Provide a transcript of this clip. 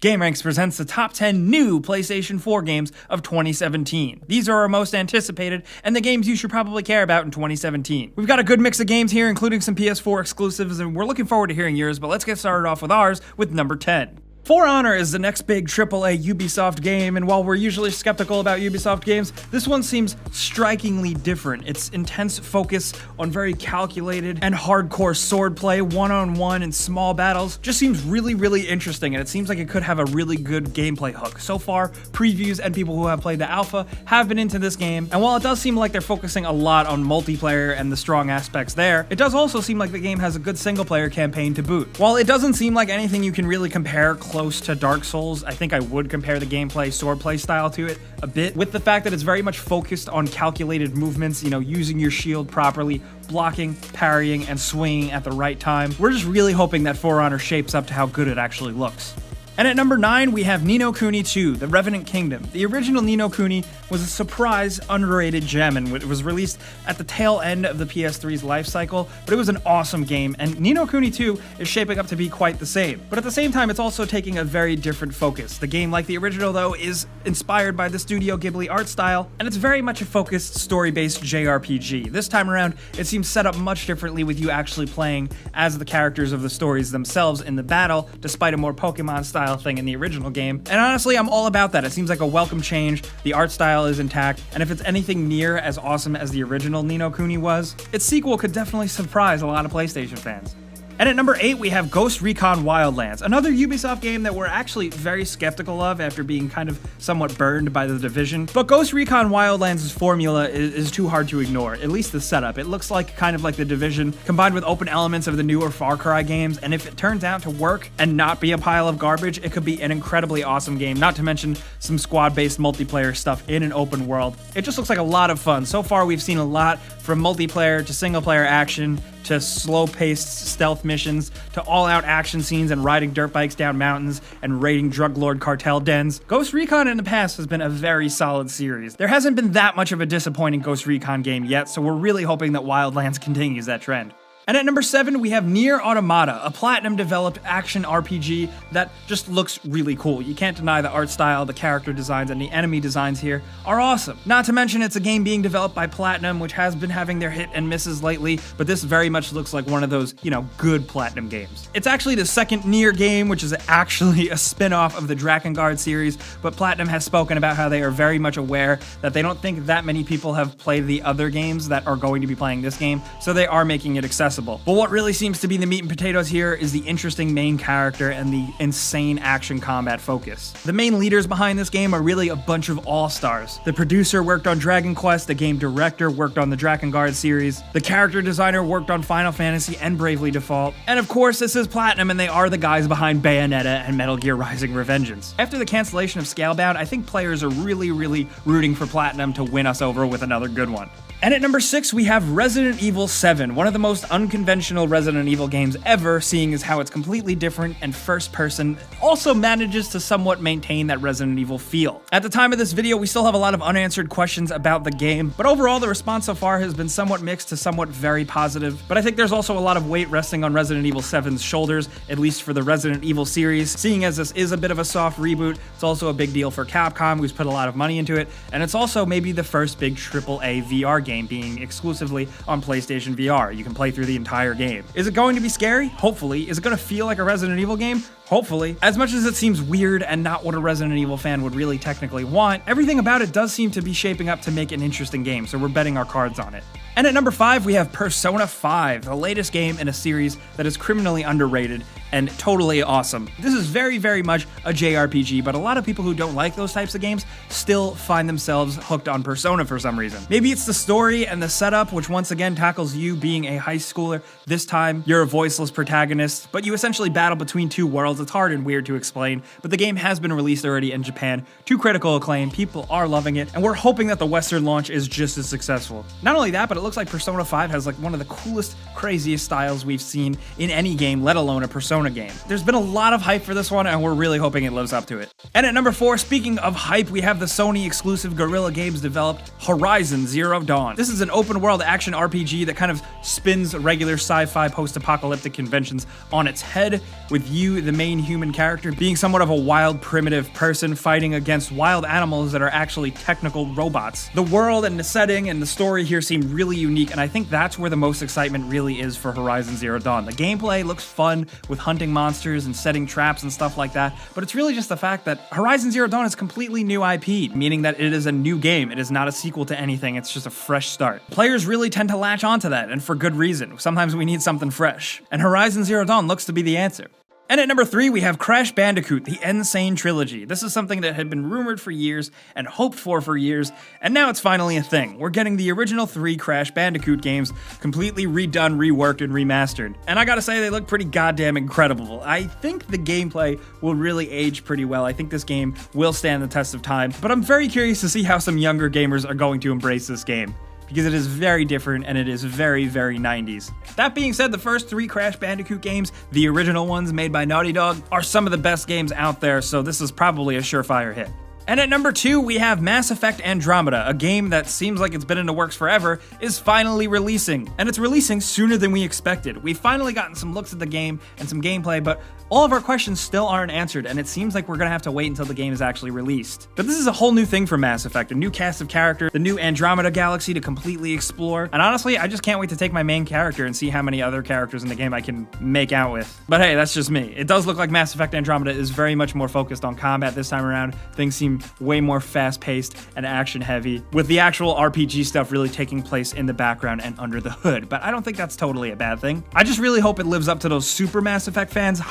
GameRanks presents the top 10 new PlayStation 4 games of 2017. These are our most anticipated, and the games you should probably care about in 2017. We've got a good mix of games here, including some PS4 exclusives, and we're looking forward to hearing yours, but let's get started off with ours with number 10. For Honor is the next big AAA Ubisoft game, and while we're usually skeptical about Ubisoft games, this one seems strikingly different. Its intense focus on very calculated and hardcore swordplay, one-on-one and small battles, just seems really interesting, and it seems like it could have a really good gameplay hook. So far, previews and people who have played the alpha have been into this game, and while it does seem like they're focusing a lot on multiplayer and the strong aspects there, it does also seem like the game has a good single-player campaign to boot. While it doesn't seem like anything you can really compare close to Dark Souls, I think I would compare the gameplay swordplay style to it a bit, with the fact that it's very much focused on calculated movements, using your shield properly, blocking, parrying, and swinging at the right time. We're just really hoping that For Honor shapes up to how good it actually looks. And at number 9, we have Ni no Kuni 2, The Revenant Kingdom. The original Ni no Kuni was a surprise, underrated gem, and it was released at the tail end of the PS3's life cycle, but it was an awesome game, and Ni no Kuni 2 is shaping up to be quite the same. But at the same time, it's also taking a very different focus. The game, like the original though, is inspired by the Studio Ghibli art style, and it's very much a focused, story-based JRPG. This time around, it seems set up much differently, with you actually playing as the characters of the stories themselves in the battle, despite a more Pokemon style thing in the original game. And honestly, I'm all about that. It seems like a welcome change, the art style is intact, and if it's anything near as awesome as the original Ni no Kuni was, its sequel could definitely surprise a lot of PlayStation fans. And at number 8, we have Ghost Recon Wildlands, another Ubisoft game that we're actually very skeptical of after being kind of somewhat burned by The Division. But Ghost Recon Wildlands' formula is too hard to ignore, at least the setup. It looks like kind of like The Division, combined with open elements of the newer Far Cry games, and if it turns out to work and not be a pile of garbage, it could be an incredibly awesome game, not to mention some squad-based multiplayer stuff in an open world. It just looks like a lot of fun. So far, we've seen a lot, from multiplayer to single-player action, to slow-paced stealth missions, to all-out action scenes and riding dirt bikes down mountains and raiding drug lord cartel dens. Ghost Recon in the past has been a very solid series. There hasn't been that much of a disappointing Ghost Recon game yet, so we're really hoping that Wildlands continues that trend. And at number 7, we have Nier Automata, a Platinum-developed action RPG that just looks really cool. You can't deny the art style, the character designs, and the enemy designs here are awesome. Not to mention it's a game being developed by Platinum, which has been having their hit and misses lately, but this very much looks like one of those, good Platinum games. It's actually the second Nier game, which is actually a spin-off of the Drakengard series, but Platinum has spoken about how they are very much aware that they don't think that many people have played the other games that are going to be playing this game, so they are making it accessible. But what really seems to be the meat and potatoes here is the interesting main character and the insane action combat focus. The main leaders behind this game are really a bunch of all-stars. The producer worked on Dragon Quest, the game director worked on the Drakengard series, the character designer worked on Final Fantasy and Bravely Default, and of course this is Platinum, and they are the guys behind Bayonetta and Metal Gear Rising: Revengeance. After the cancellation of Scalebound, I think players are really rooting for Platinum to win us over with another good one. And at number 6, we have Resident Evil 7, one of the most unconventional Resident Evil games ever, seeing as how it's completely different and first person, also manages to somewhat maintain that Resident Evil feel. At the time of this video, we still have a lot of unanswered questions about the game, but overall the response so far has been somewhat mixed to somewhat very positive. But I think there's also a lot of weight resting on Resident Evil 7's shoulders, at least for the Resident Evil series. Seeing as this is a bit of a soft reboot, it's also a big deal for Capcom, who's put a lot of money into it, and it's also maybe the first big AAA VR game being exclusively on PlayStation VR. You can play through the entire game. Is it going to be scary? Hopefully. Is it going to feel like a Resident Evil game? Hopefully. As much as it seems weird and not what a Resident Evil fan would really technically want, everything about it does seem to be shaping up to make an interesting game, so we're betting our cards on it. And at number 5, we have Persona 5, the latest game in a series that is criminally underrated and totally awesome. This is very much a JRPG, but a lot of people who don't like those types of games still find themselves hooked on Persona for some reason. Maybe it's the story and the setup, which once again tackles you being a high schooler. This time, you're a voiceless protagonist, but you essentially battle between two worlds. It's hard and weird to explain, but the game has been released already in Japan to critical acclaim. People are loving it, and we're hoping that the Western launch is just as successful. Not only that, but it looks like Persona 5 has like one of the coolest, craziest styles we've seen in any game, let alone a Persona Persona game. There's been a lot of hype for this one, and we're really hoping it lives up to it. And at number 4, speaking of hype, we have the Sony exclusive Guerrilla Games developed Horizon Zero Dawn. This is an open world action RPG that kind of spins regular sci-fi post-apocalyptic conventions on its head, with you, the main human character, being somewhat of a wild, primitive person fighting against wild animals that are actually technical robots. The world and the setting and the story here seem really unique, and I think that's where the most excitement really is for Horizon Zero Dawn. The gameplay looks fun with hunting monsters and setting traps and stuff like that, but it's really just the fact that Horizon Zero Dawn is completely new IP, meaning that it is a new game. It is not a sequel to anything, it's just a fresh start. Players really tend to latch onto that, and for good reason. Sometimes we need something fresh, and Horizon Zero Dawn looks to be the answer. And at number 3, we have Crash Bandicoot, the Insane Trilogy. This is something that had been rumored for years and hoped for years, and now it's finally a thing. We're getting the original 3 Crash Bandicoot games completely redone, reworked, and remastered. And I gotta say, they look pretty goddamn incredible. I think the gameplay will really age pretty well. I think this game will stand the test of time, but I'm very curious to see how some younger gamers are going to embrace this game, because it is very different and it is very, very 90s. That being said, the first 3 Crash Bandicoot games, the original ones made by Naughty Dog, are some of the best games out there, so this is probably a surefire hit. And at number 2, we have Mass Effect Andromeda, a game that seems like it's been in the works forever, is finally releasing. And it's releasing sooner than we expected. We've finally gotten some looks at the game and some gameplay, but all of our questions still aren't answered, and it seems like we're gonna have to wait until the game is actually released. But this is a whole new thing for Mass Effect, a new cast of characters, the new Andromeda galaxy to completely explore, and honestly, I just can't wait to take my main character and see how many other characters in the game I can make out with. But hey, that's just me. It does look like Mass Effect Andromeda is very much more focused on combat this time around. Things seem way more fast-paced and action-heavy, with the actual RPG stuff really taking place in the background and under the hood, but I don't think that's totally a bad thing. I just really hope it lives up to those super Mass Effect fans'